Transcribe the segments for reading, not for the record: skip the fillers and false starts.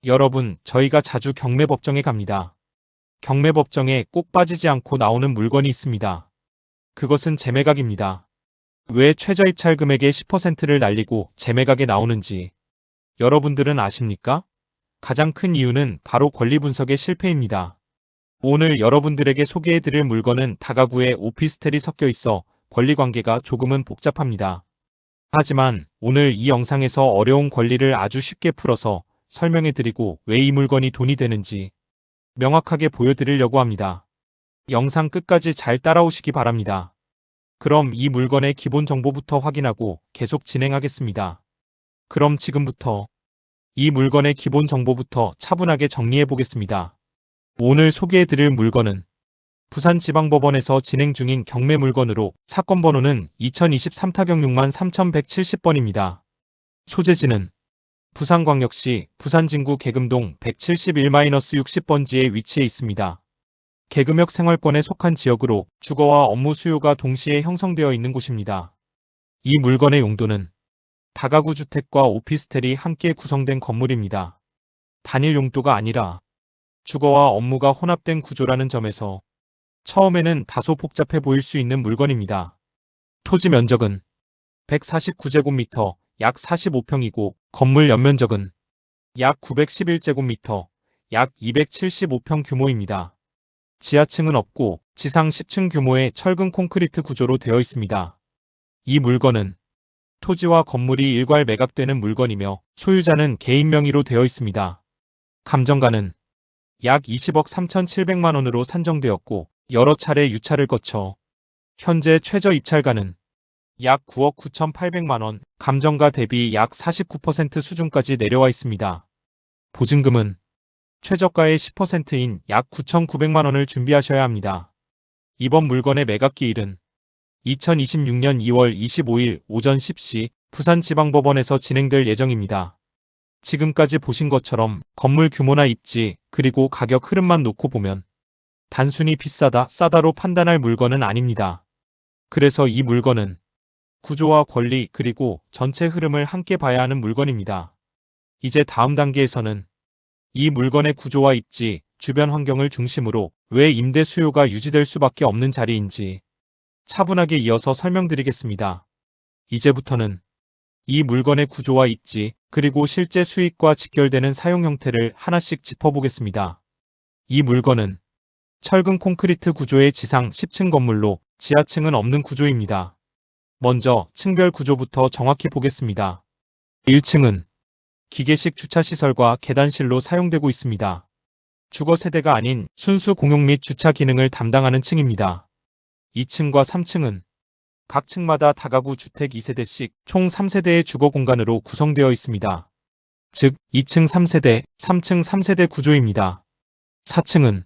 여러분, 저희가 자주 경매법정에 갑니다. 경매법정에 꼭 빠지지 않고 나오는 물건이 있습니다. 그것은 재매각입니다. 왜 최저입찰 금액의 10%를 날리고 재매각에 나오는지 여러분들은 아십니까? 가장 큰 이유는 바로 권리 분석의 실패입니다. 오늘 여러분들에게 소개해드릴 물건은 다가구에 오피스텔이 섞여 있어 권리관계가 조금은 복잡합니다. 하지만 오늘 이 영상에서 어려운 권리를 아주 쉽게 풀어서 설명해드리고 왜 이 물건이 돈이 되는지 명확하게 보여드리려고 합니다. 영상 끝까지 잘 따라오시기 바랍니다. 그럼 이 물건의 기본 정보부터 확인하고 계속 진행하겠습니다. 그럼 지금부터 이 물건의 기본 정보부터 차분하게 정리해 보겠습니다. 오늘 소개해드릴 물건은 부산지방법원에서 진행 중인 경매 물건으로 사건 번호는 2023 타경 63,170번입니다. 소재지는 부산광역시 부산진구 계금동 171-60번지에 위치해 있습니다. 계금역 생활권에 속한 지역으로 주거와 업무 수요가 동시에 형성되어 있는 곳입니다. 이 물건의 용도는 다가구 주택과 오피스텔이 함께 구성된 건물입니다. 단일 용도가 아니라 주거와 업무가 혼합된 구조라는 점에서 처음에는 다소 복잡해 보일 수 있는 물건입니다. 토지 면적은 149제곱미터, 약 45평이고 건물 연면적은 약 911제곱미터, 약 275평 규모입니다. 지하층은 없고 지상 10층 규모의 철근 콘크리트 구조로 되어 있습니다. 이 물건은 토지와 건물이 일괄 매각되는 물건이며 소유자는 개인 명의로 되어 있습니다. 감정가는 약 20억 3,700만 원으로 산정되었고 여러 차례 유찰을 거쳐 현재 최저 입찰가는 약 9억 9,800만 원, 감정가 대비 약 49% 수준까지 내려와 있습니다. 보증금은 최저가의 10%인 약 9,900만 원을 준비하셔야 합니다. 이번 물건의 매각 기일은 2026년 2월 25일 오전 10시 부산지방법원에서 진행될 예정입니다. 지금까지 보신 것처럼 건물 규모나 입지 그리고 가격 흐름만 놓고 보면 단순히 비싸다, 싸다로 판단할 물건은 아닙니다. 그래서 이 물건은 구조와 권리 그리고 전체 흐름을 함께 봐야 하는 물건입니다. 이제 다음 단계에서는 이 물건의 구조와 입지, 주변 환경을 중심으로 왜 임대 수요가 유지될 수밖에 없는 자리인지 차분하게 이어서 설명드리겠습니다. 이제부터는 이 물건의 구조와 입지, 그리고 실제 수익과 직결되는 사용 형태를 하나씩 짚어보겠습니다. 이 물건은 철근 콘크리트 구조의 지상 10층 건물로 지하층은 없는 구조입니다. 먼저 층별 구조부터 정확히 보겠습니다. 1층은 기계식 주차시설과 계단실로 사용되고 있습니다. 주거 세대가 아닌 순수 공용 및 주차 기능을 담당하는 층입니다. 2층과 3층은 각 층마다 다가구 주택 2세대씩 총 3세대의 주거 공간으로 구성되어 있습니다. 즉 2층 3세대, 3층 3세대 구조입니다. 4층은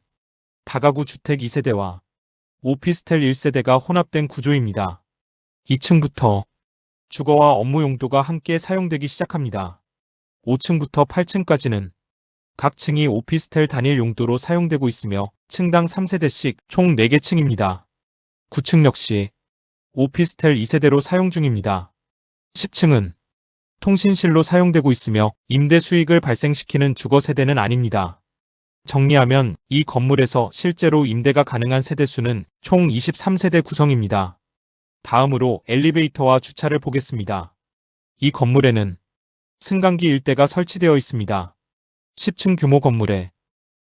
다가구 주택 2세대와 오피스텔 1세대가 혼합된 구조입니다. 2층부터 주거와 업무 용도가 함께 사용되기 시작합니다. 5층부터 8층까지는 각 층이 오피스텔 단일 용도로 사용되고 있으며 층당 3세대씩 총 4개 층입니다. 9층 역시 오피스텔 2세대로 사용 중입니다. 10층은 통신실로 사용되고 있으며 임대 수익을 발생시키는 주거 세대는 아닙니다. 정리하면 이 건물에서 실제로 임대가 가능한 세대수는 총 23세대 구성입니다. 다음으로 엘리베이터와 주차를 보겠습니다. 이 건물에는 승강기 일대가 설치되어 있습니다. 10층 규모 건물에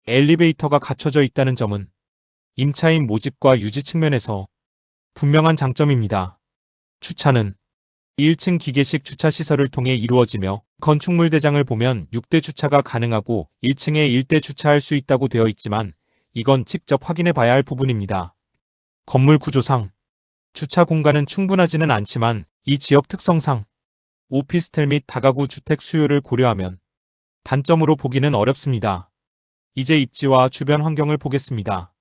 엘리베이터가 갖춰져 있다는 점은 임차인 모집과 유지 측면에서 분명한 장점입니다. 주차는 1층 기계식 주차시설을 통해 이루어지며 건축물 대장을 보면 6대 주차가 가능하고 1층에 1대 주차할 수 있다고 되어 있지만 이건 직접 확인해 봐야 할 부분입니다. 건물 구조상 주차 공간은 충분하지는 않지만 이 지역 특성상 오피스텔 및 다가구 주택 수요를 고려하면 단점으로 보기는 어렵습니다. 이제 입지와 주변 환경을 보겠습니다.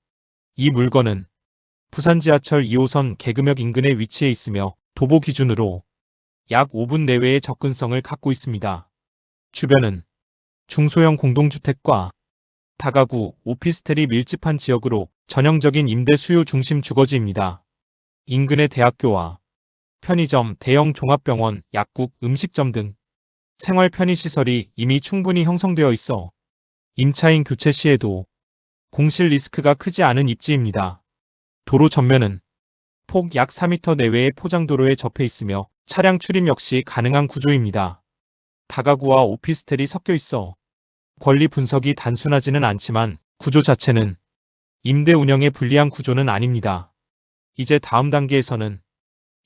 이 물건은 부산 지하철 2호선 계금역 인근에 위치해 있으며 도보 기준으로 약 5분 내외의 접근성을 갖고 있습니다. 주변은 중소형 공동주택과 다가구, 오피스텔이 밀집한 지역으로 전형적인 임대 수요 중심 주거지입니다. 인근의 대학교와 편의점, 대형 종합병원, 약국, 음식점 등 생활 편의시설이 이미 충분히 형성되어 있어 임차인 교체 시에도 공실 리스크가 크지 않은 입지입니다. 도로 전면은 폭 약 4m 내외의 포장도로에 접해 있으며 차량 출입 역시 가능한 구조입니다. 다가구와 오피스텔이 섞여 있어 권리 분석이 단순하지는 않지만 구조 자체는 임대 운영에 불리한 구조는 아닙니다. 이제 다음 단계에서는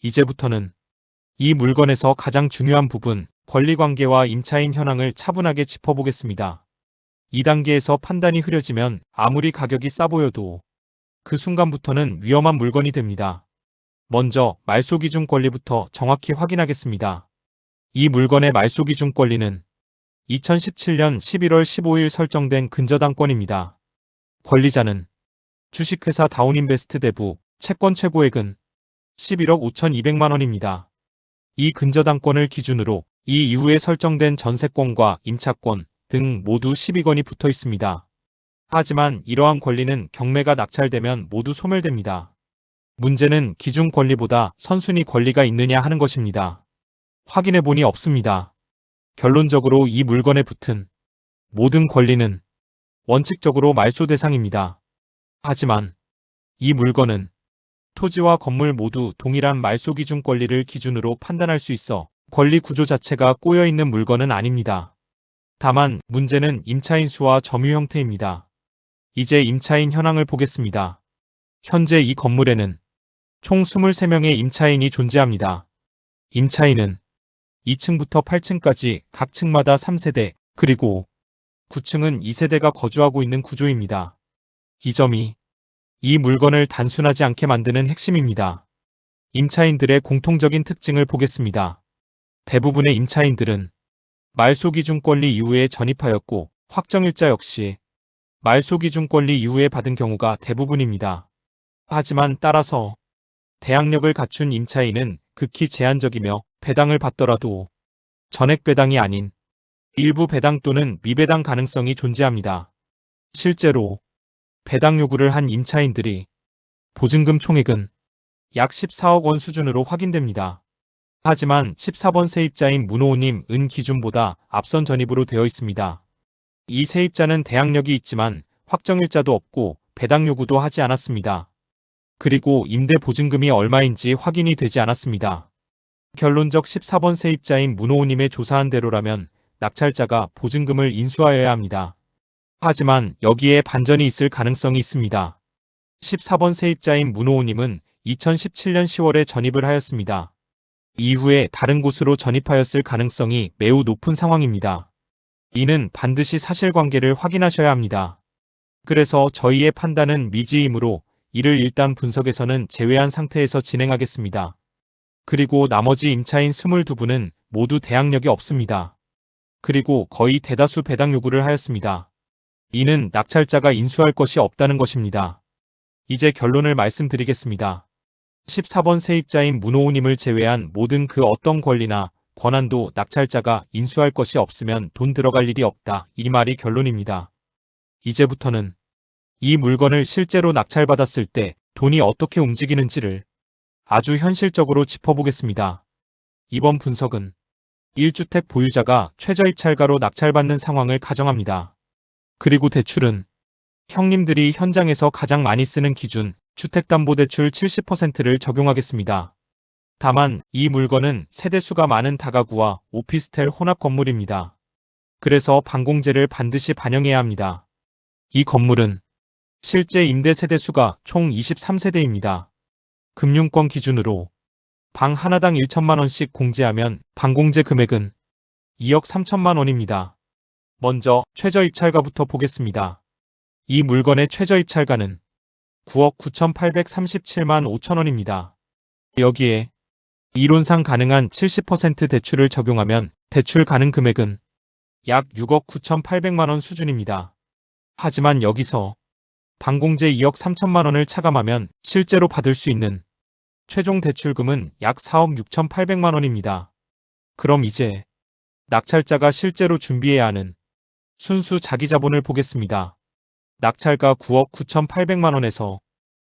이제부터는 이 물건에서 가장 중요한 부분, 권리관계와 임차인 현황을 차분하게 짚어보겠습니다. 이 단계에서 판단이 흐려지면 아무리 가격이 싸 보여도 그 순간부터는 위험한 물건이 됩니다. 먼저 말소기준 권리부터 정확히 확인하겠습니다. 이 물건의 말소기준 권리는 2017년 11월 15일 설정된 근저당권입니다. 권리자는 주식회사 다운인베스트 대부, 채권 최고액은 11억 5,200만 원입니다. 이 근저당권을 기준으로 이 이후에 설정된 전세권과 임차권 등 모두 12건이 붙어 있습니다. 하지만 이러한 권리는 경매가 낙찰되면 모두 소멸됩니다. 문제는 기준 권리보다 선순위 권리가 있느냐 하는 것입니다. 확인해보니 없습니다. 결론적으로 이 물건에 붙은 모든 권리는 원칙적으로 말소 대상입니다. 하지만 이 물건은 토지와 건물 모두 동일한 말소 기준 권리를 기준으로 판단할 수 있어 권리 구조 자체가 꼬여있는 물건은 아닙니다. 다만 문제는 임차인 수와 점유 형태입니다. 이제 임차인 현황을 보겠습니다. 현재 이 건물에는 총 23명의 임차인이 존재합니다. 임차인은 2층부터 8층까지 각 층마다 3세대, 그리고 9층은 2세대가 거주하고 있는 구조입니다. 이 점이 이 물건을 단순하지 않게 만드는 핵심입니다. 임차인들의 공통적인 특징을 보겠습니다. 대부분의 임차인들은 말소기준 권리 이후에 전입하였고 확정일자 역시 말소기준 권리 이후에 받은 경우가 대부분입니다. 하지만 따라서 대항력을 갖춘 임차인은 극히 제한적이며 배당을 받더라도 전액 배당이 아닌 일부 배당 또는 미배당 가능성이 존재합니다. 실제로 배당 요구를 한 임차인들이 보증금 총액은 약 14억 원 수준으로 확인됩니다. 하지만 14번 세입자인 문호우님 은 기준보다 앞선 전입으로 되어 있습니다. 이 세입자는 대항력이 있지만 확정일자도 없고 배당 요구도 하지 않았습니다. 그리고 임대 보증금이 얼마인지 확인이 되지 않았습니다. 결론적 14번 세입자인 문호우님의 조사한 대로라면 낙찰자가 보증금을 인수하여야 합니다. 하지만 여기에 반전이 있을 가능성이 있습니다. 14번 세입자인 문호우님은 2017년 10월에 전입을 하였습니다. 이후에 다른 곳으로 전입하였을 가능성이 매우 높은 상황입니다. 이는 반드시 사실관계를 확인하셔야 합니다. 그래서 저희의 판단은 미지이므로 이를 일단 분석에서는 제외한 상태에서 진행하겠습니다. 그리고 나머지 임차인 22분은 모두 대항력이 없습니다. 그리고 거의 대다수 배당 요구를 하였습니다. 이는 낙찰자가 인수할 것이 없다는 것입니다. 이제 결론을 말씀드리겠습니다. 14번 세입자인 문호우님을 제외한 모든 그 어떤 권리나 권한도 낙찰자가 인수할 것이 없으면 돈 들어갈 일이 없다. 이 말이 결론입니다. 이제부터는 이 물건을 실제로 낙찰받았을 때 돈이 어떻게 움직이는지를 아주 현실적으로 짚어보겠습니다. 이번 분석은 1주택 보유자가 최저입찰가로 낙찰받는 상황을 가정합니다. 그리고 대출은 형님들이 현장에서 가장 많이 쓰는 기준 주택담보대출 70%를 적용하겠습니다. 다만 이 물건은 세대수가 많은 다가구와 오피스텔 혼합 건물입니다. 그래서 반공제를 반드시 반영해야 합니다. 이 건물은 실제 임대 세대수가 총 23세대입니다. 금융권 기준으로 방 하나당 1천만 원씩 공제하면 반공제 금액은 2억 3천만 원입니다. 먼저 최저입찰가부터 보겠습니다. 이 물건의 최저입찰가는 9억 9,837만 5천 원입니다. 여기에 이론상 가능한 70% 대출을 적용하면 대출 가능 금액은 약 6억 9,800만 원 수준입니다. 하지만 여기서 반공제 2억 3천만 원을 차감하면 실제로 받을 수 있는 최종 대출금은 약 4억 6,800만 원입니다. 그럼 이제 낙찰자가 실제로 준비해야 하는 순수 자기자본을 보겠습니다. 낙찰가 9억 9,800만 원에서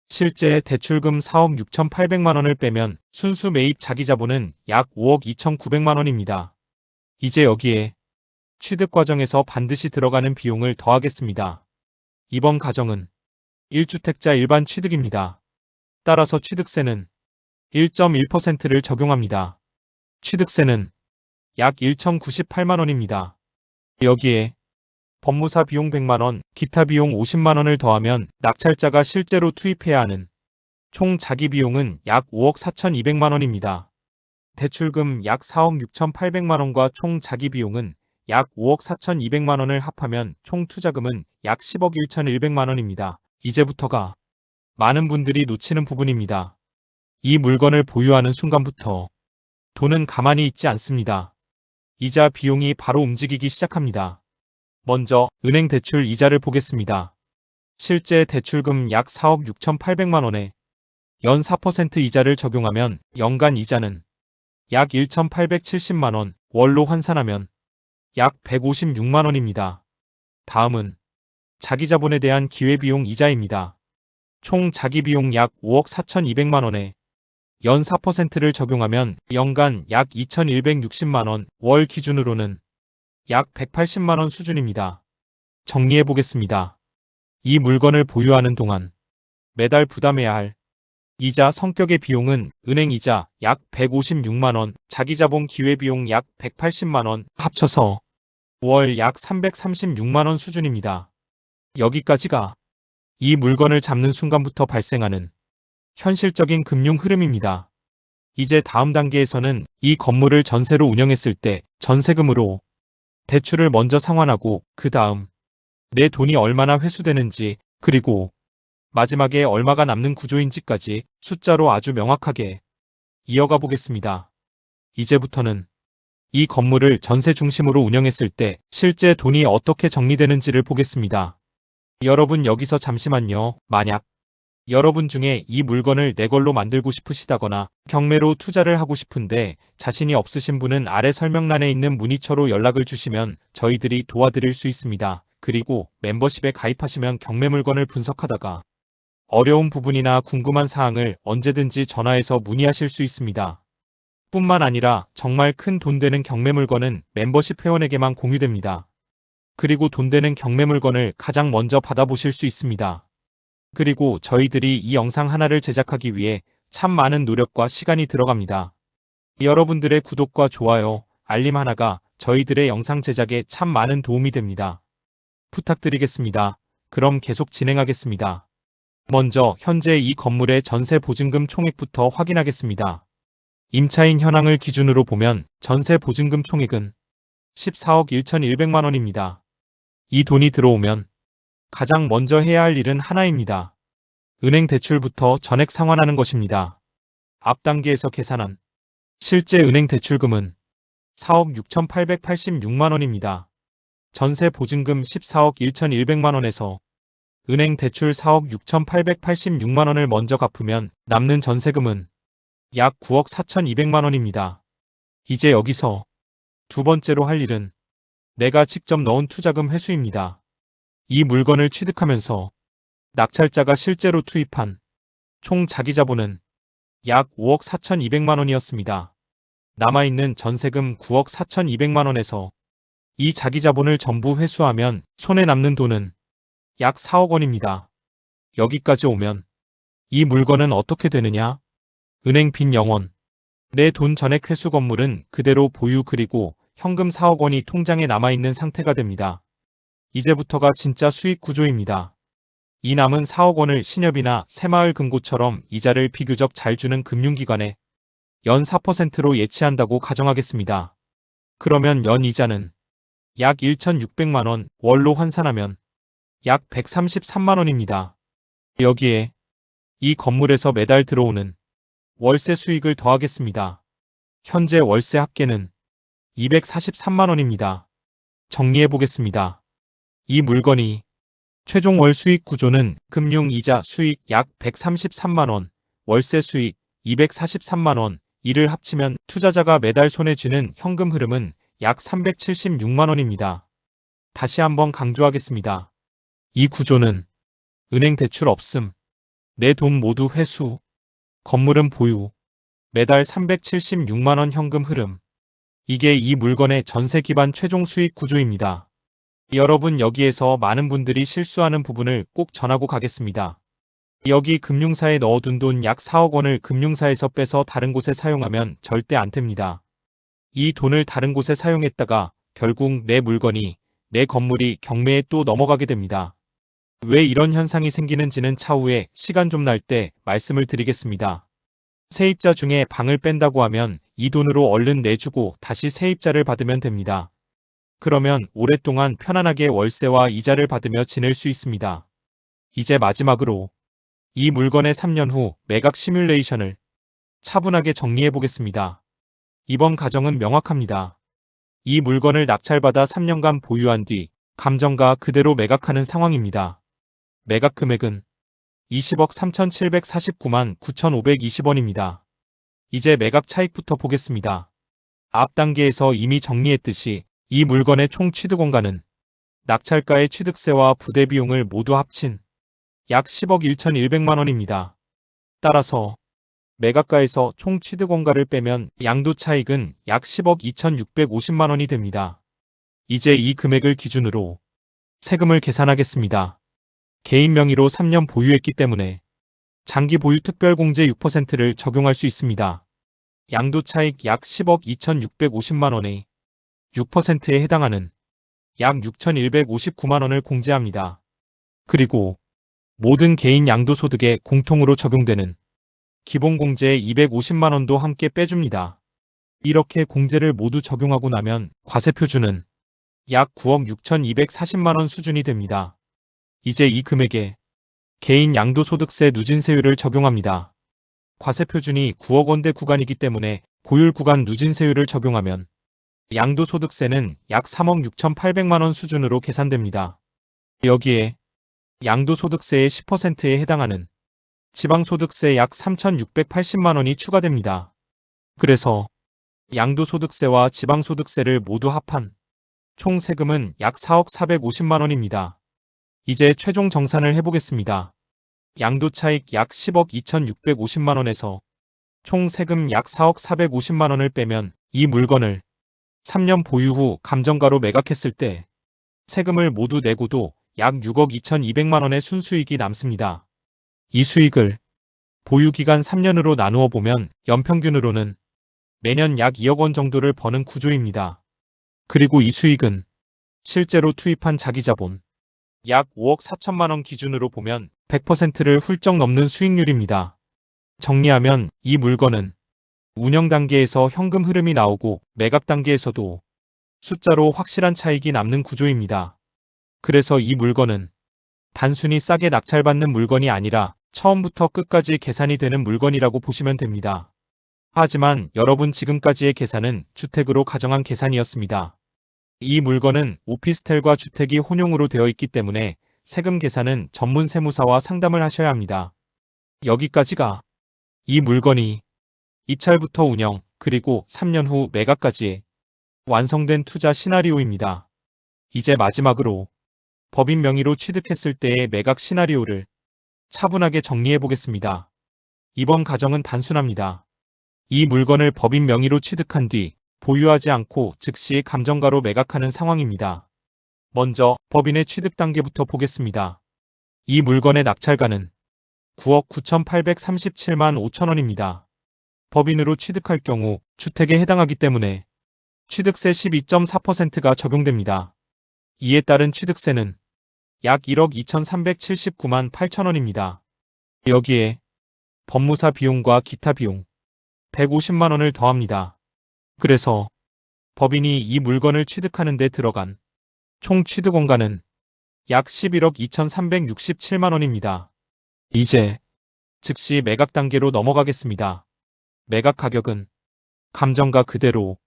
실제 대출금 4억 6,800만 원을 빼면 순수 매입 자기자본은 약 5억 2,900만 원입니다. 이제 여기에 취득 과정에서 반드시 들어가는 비용을 더하겠습니다. 이번 가정은 1주택자 일반 취득입니다. 따라서 취득세는 1.1%를 적용합니다. 취득세는 약 1,098만원입니다. 여기에 법무사 비용 100만원, 기타 비용 50만원을 더하면 낙찰자가 실제로 투입해야 하는 총 자기 비용은 약 5억 4,200만원입니다. 대출금 약 4억 6,800만원과 총 자기 비용은 약 5억 4,200만원을 합하면 총 투자금은 약 10억 1,100만원입니다. 이제부터가 많은 분들이 놓치는 부분입니다. 이 물건을 보유하는 순간부터 돈은 가만히 있지 않습니다. 이자 비용이 바로 움직이기 시작합니다. 먼저 은행 대출 이자를 보겠습니다. 실제 대출금 약 4억 6,800만원에 연 4% 이자를 적용하면 연간 이자는 약 1,870만원, 월로 환산하면 약 156만원입니다. 다음은 자기자본에 대한 기회비용 이자입니다. 총 자기비용 약 5억 4,200만원에 연 4%를 적용하면 연간 약 2,160만원, 월 기준으로는 약 180만원 수준입니다. 정리해 보겠습니다. 이 물건을 보유하는 동안 매달 부담해야 할 이자 성격의 비용은 은행 이자 약 156만원, 자기자본 기회비용 약 180만원, 합쳐서 월 약 336만원 수준입니다. 여기까지가 이 물건을 잡는 순간부터 발생하는 현실적인 금융 흐름입니다. 이제 다음 단계에서는 이 건물을 전세로 운영했을 때 전세금으로 대출을 먼저 상환하고 그 다음 내 돈이 얼마나 회수되는지 그리고 마지막에 얼마가 남는 구조인지까지 숫자로 아주 명확하게 이어가 보겠습니다. 이제부터는 이 건물을 전세 중심으로 운영했을 때 실제 돈이 어떻게 정리되는지를 보겠습니다. 여러분 여기서 잠시만요. 만약 여러분 중에 이 물건을 내 걸로 만들고 싶으시다거나 경매로 투자를 하고 싶은데 자신이 없으신 분은 아래 설명란에 있는 문의처로 연락을 주시면 저희들이 도와드릴 수 있습니다. 그리고 멤버십에 가입하시면 경매 물건을 분석하다가 어려운 부분이나 궁금한 사항을 언제든지 전화해서 문의하실 수 있습니다. 뿐만 아니라 정말 큰 돈 되는 경매 물건은 멤버십 회원에게만 공유됩니다. 그리고 돈 되는 경매 물건을 가장 먼저 받아보실 수 있습니다. 그리고 저희들이 이 영상 하나를 제작하기 위해 참 많은 노력과 시간이 들어갑니다. 여러분들의 구독과 좋아요, 알림 하나가 저희들의 영상 제작에 참 많은 도움이 됩니다. 부탁드리겠습니다. 그럼 계속 진행하겠습니다. 먼저 현재 이 건물의 전세 보증금 총액부터 확인하겠습니다. 임차인 현황을 기준으로 보면 전세 보증금 총액은 14억 1,100만원입니다. 이 돈이 들어오면 가장 먼저 해야 할 일은 하나입니다. 은행 대출부터 전액 상환하는 것입니다. 앞 단계에서 계산한 실제 은행 대출금은 4억 6,886만원입니다. 전세 보증금 14억 1,100만원에서 은행 대출 4억 6,886만원을 먼저 갚으면 남는 전세금은 약 9억 4,200만원입니다. 이제 여기서 두 번째로 할 일은 내가 직접 넣은 투자금 회수입니다. 이 물건을 취득하면서 낙찰자가 실제로 투입한 총 자기자본은 약 5억 4,200만원이었습니다. 남아있는 전세금 9억 4,200만원에서 이 자기자본을 전부 회수하면 손에 남는 돈은 약 4억 원입니다. 여기까지 오면 이 물건은 어떻게 되느냐? 은행 빚 영원. 내 돈 전액 회수 건물은 그대로 보유 그리고 현금 4억 원이 통장에 남아있는 상태가 됩니다. 이제부터가 진짜 수익 구조입니다. 이 남은 4억 원을 신협이나 새마을 금고처럼 이자를 비교적 잘 주는 금융기관에 연 4%로 예치한다고 가정하겠습니다. 그러면 연 이자는 약 1,600만원, 월로 환산하면 약 133만원입니다. 여기에 이 건물에서 매달 들어오는 월세 수익을 더하겠습니다. 현재 월세 합계는 243만원입니다. 정리해 보겠습니다. 이 물건이 최종 월 수익 구조는 금융이자 수익 약 133만원, 월세 수익 243만원, 이를 합치면 투자자가 매달 손에 쥐는 현금 흐름은 약 376만원입니다. 다시 한번 강조하겠습니다. 이 구조는 은행 대출 없음, 내 돈 모두 회수, 건물은 보유, 매달 376만원 현금 흐름, 이게 이 물건의 전세 기반 최종 수익 구조입니다. 여러분, 여기에서 많은 분들이 실수하는 부분을 꼭 전하고 가겠습니다. 여기 금융사에 넣어둔 돈 약 4억 원을 금융사에서 빼서 다른 곳에 사용하면 절대 안 됩니다. 이 돈을 다른 곳에 사용했다가 결국 내 물건이, 내 건물이 경매에 또 넘어가게 됩니다. 왜 이런 현상이 생기는지는 차후에 시간 좀 날 때 말씀을 드리겠습니다. 세입자 중에 방을 뺀다고 하면 이 돈으로 얼른 내주고 다시 세입자를 받으면 됩니다. 그러면 오랫동안 편안하게 월세와 이자를 받으며 지낼 수 있습니다. 이제 마지막으로 이 물건의 3년 후 매각 시뮬레이션을 차분하게 정리해 보겠습니다. 이번 가정은 명확합니다. 이 물건을 낙찰받아 3년간 보유한 뒤 감정가 그대로 매각하는 상황입니다. 매각 금액은 20억 3,749만 9,520원입니다. 이제 매각 차익부터 보겠습니다. 앞 단계에서 이미 정리했듯이 이 물건의 총 취득원가는 낙찰가의 취득세와 부대 비용을 모두 합친 약 10억 1,100만 원입니다. 따라서 매각가에서 총 취득원가를 빼면 양도 차익은 약 10억 2,650만 원이 됩니다. 이제 이 금액을 기준으로 세금을 계산하겠습니다. 개인 명의로 3년 보유했기 때문에 장기 보유 특별공제 6%를 적용할 수 있습니다. 양도 차익 약 10억 2,650만 원에 6%에 해당하는 약 6,159만 원을 공제합니다. 그리고 모든 개인 양도소득에 공통으로 적용되는 기본공제 250만 원도 함께 빼줍니다. 이렇게 공제를 모두 적용하고 나면 과세표준은 약 9억 6,240만 원 수준이 됩니다. 이제 이 금액에 개인 양도소득세 누진세율을 적용합니다. 과세표준이 9억 원대 구간이기 때문에 고율 구간 누진세율을 적용하면 양도소득세는 약 3억 6,800만 원 수준으로 계산됩니다. 여기에 양도소득세의 10%에 해당하는 지방소득세 약 3,680만 원이 추가됩니다. 그래서 양도소득세와 지방소득세를 모두 합한 총 세금은 약 4억 450만 원입니다. 이제 최종 정산을 해보겠습니다. 양도차익 약 10억 2,650만 원에서 총 세금 약 4억 450만 원을 빼면 이 물건을 3년 보유 후 감정가로 매각했을 때 세금을 모두 내고도 약 6억 2,200만 원의 순수익이 남습니다. 이 수익을 보유기간 3년으로 나누어 보면 연평균으로는 매년 약 2억 원 정도를 버는 구조입니다. 그리고 이 수익은 실제로 투입한 자기자본 약 5억 4천만 원 기준으로 보면 100%를 훌쩍 넘는 수익률입니다. 정리하면 이 물건은 운영 단계에서 현금 흐름이 나오고 매각 단계에서도 숫자로 확실한 차익이 남는 구조입니다. 그래서 이 물건은 단순히 싸게 낙찰받는 물건이 아니라 처음부터 끝까지 계산이 되는 물건이라고 보시면 됩니다. 하지만 여러분, 지금까지의 계산은 주택으로 가정한 계산이었습니다. 이 물건은 오피스텔과 주택이 혼용으로 되어 있기 때문에 세금 계산은 전문 세무사와 상담을 하셔야 합니다. 여기까지가 이 물건이 입찰부터 운영, 그리고 3년 후 매각까지 완성된 투자 시나리오입니다. 이제 마지막으로 법인 명의로 취득했을 때의 매각 시나리오를 차분하게 정리해 보겠습니다. 이번 가정은 단순합니다. 이 물건을 법인 명의로 취득한 뒤 보유하지 않고 즉시 감정가로 매각하는 상황입니다. 먼저 법인의 취득 단계부터 보겠습니다. 이 물건의 낙찰가는 9억 9,837만 5천 원입니다. 법인으로 취득할 경우 주택에 해당하기 때문에 취득세 12.4%가 적용됩니다. 이에 따른 취득세는 약 1억 2,379만 8천 원입니다. 여기에 법무사 비용과 기타 비용 150만 원을 더합니다. 그래서 법인이 이 물건을 취득하는 데 들어간 총 취득원가는 약 11억 2,367만 원입니다. 이제 즉시 매각 단계로 넘어가겠습니다. 매각 가격은 감정가 그대로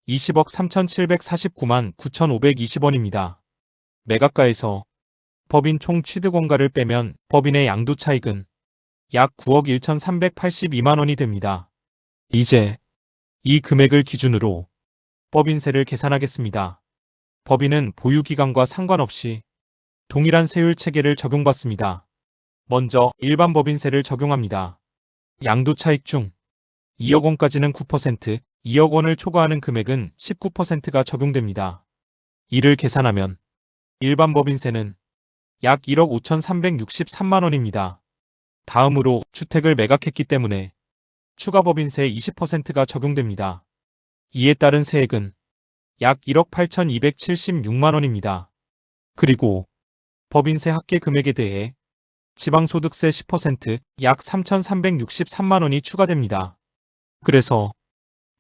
20억 3,749만 9,520원입니다. 매각가에서 법인 총 취득원가를 빼면 법인의 양도 차익은 약 9억 1,382만 원이 됩니다. 이제 이 금액을 기준으로 법인세를 계산하겠습니다. 법인은 보유기간과 상관없이 동일한 세율 체계를 적용받습니다. 먼저 일반 법인세를 적용합니다. 양도 차익 중 2억 원까지는 9%, 2억 원을 초과하는 금액은 19%가 적용됩니다. 이를 계산하면 일반 법인세는 약 1억 5,363만 원입니다. 다음으로 주택을 매각했기 때문에 추가 법인세 20%가 적용됩니다. 이에 따른 세액은 약 1억 8,276만 원입니다. 그리고 법인세 합계 금액에 대해 지방소득세 10%, 약 3,363만 원이 추가됩니다. 그래서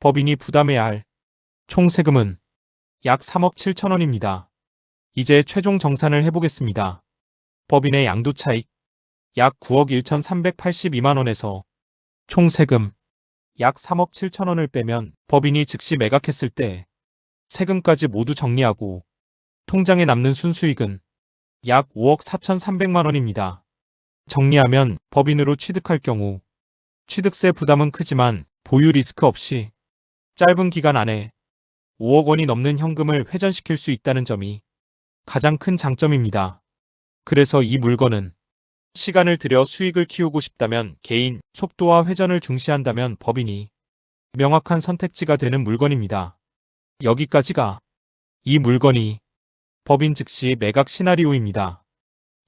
법인이 부담해야 할 총 세금은 약 3억 7천 원입니다. 이제 최종 정산을 해보겠습니다. 법인의 양도차익 약 9억 1,382만 원에서 총 세금 약 3억 7천 원을 빼면 법인이 즉시 매각했을 때 세금까지 모두 정리하고 통장에 남는 순수익은 약 5억 4,300만 원입니다. 정리하면 법인으로 취득할 경우 취득세 부담은 크지만 보유 리스크 없이 짧은 기간 안에 5억 원이 넘는 현금을 회전시킬 수 있다는 점이 가장 큰 장점입니다. 그래서 이 물건은 시간을 들여 수익을 키우고 싶다면 개인, 속도와 회전을 중시한다면 법인이 명확한 선택지가 되는 물건입니다. 여기까지가 이 물건이 법인 즉시 매각 시나리오입니다.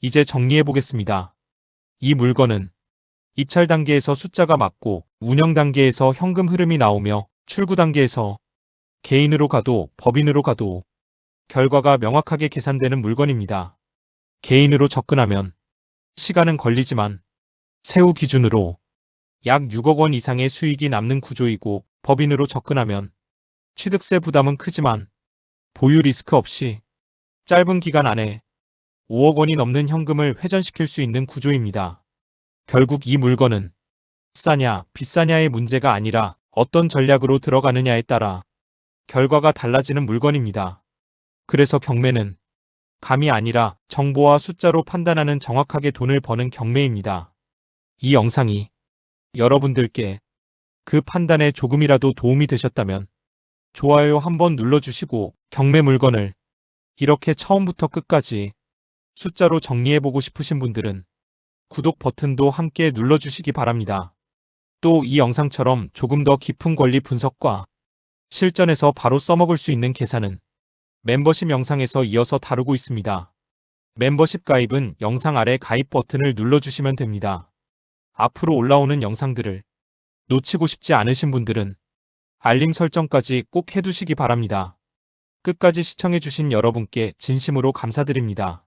이제 정리해 보겠습니다. 이 물건은 입찰 단계에서 숫자가 맞고 운영 단계에서 현금 흐름이 나오며 출구 단계에서 개인으로 가도 법인으로 가도 결과가 명확하게 계산되는 물건입니다. 개인으로 접근하면 시간은 걸리지만 세후 기준으로 약 6억 원 이상의 수익이 남는 구조이고 법인으로 접근하면 취득세 부담은 크지만 보유 리스크 없이 짧은 기간 안에 5억 원이 넘는 현금을 회전시킬 수 있는 구조입니다. 결국 이 물건은 싸냐 비싸냐의 문제가 아니라 어떤 전략으로 들어가느냐에 따라 결과가 달라지는 물건입니다. 그래서 경매는 감이 아니라 정보와 숫자로 판단하는 정확하게 돈을 버는 경매입니다. 이 영상이 여러분들께 그 판단에 조금이라도 도움이 되셨다면 좋아요 한번 눌러주시고 경매 물건을 이렇게 처음부터 끝까지 숫자로 정리해보고 싶으신 분들은 구독 버튼도 함께 눌러주시기 바랍니다. 또 이 영상처럼 조금 더 깊은 권리 분석과 실전에서 바로 써먹을 수 있는 계산은 멤버십 영상에서 이어서 다루고 있습니다. 멤버십 가입은 영상 아래 가입 버튼을 눌러주시면 됩니다. 앞으로 올라오는 영상들을 놓치고 싶지 않으신 분들은 알림 설정까지 꼭 해두시기 바랍니다. 끝까지 시청해주신 여러분께 진심으로 감사드립니다.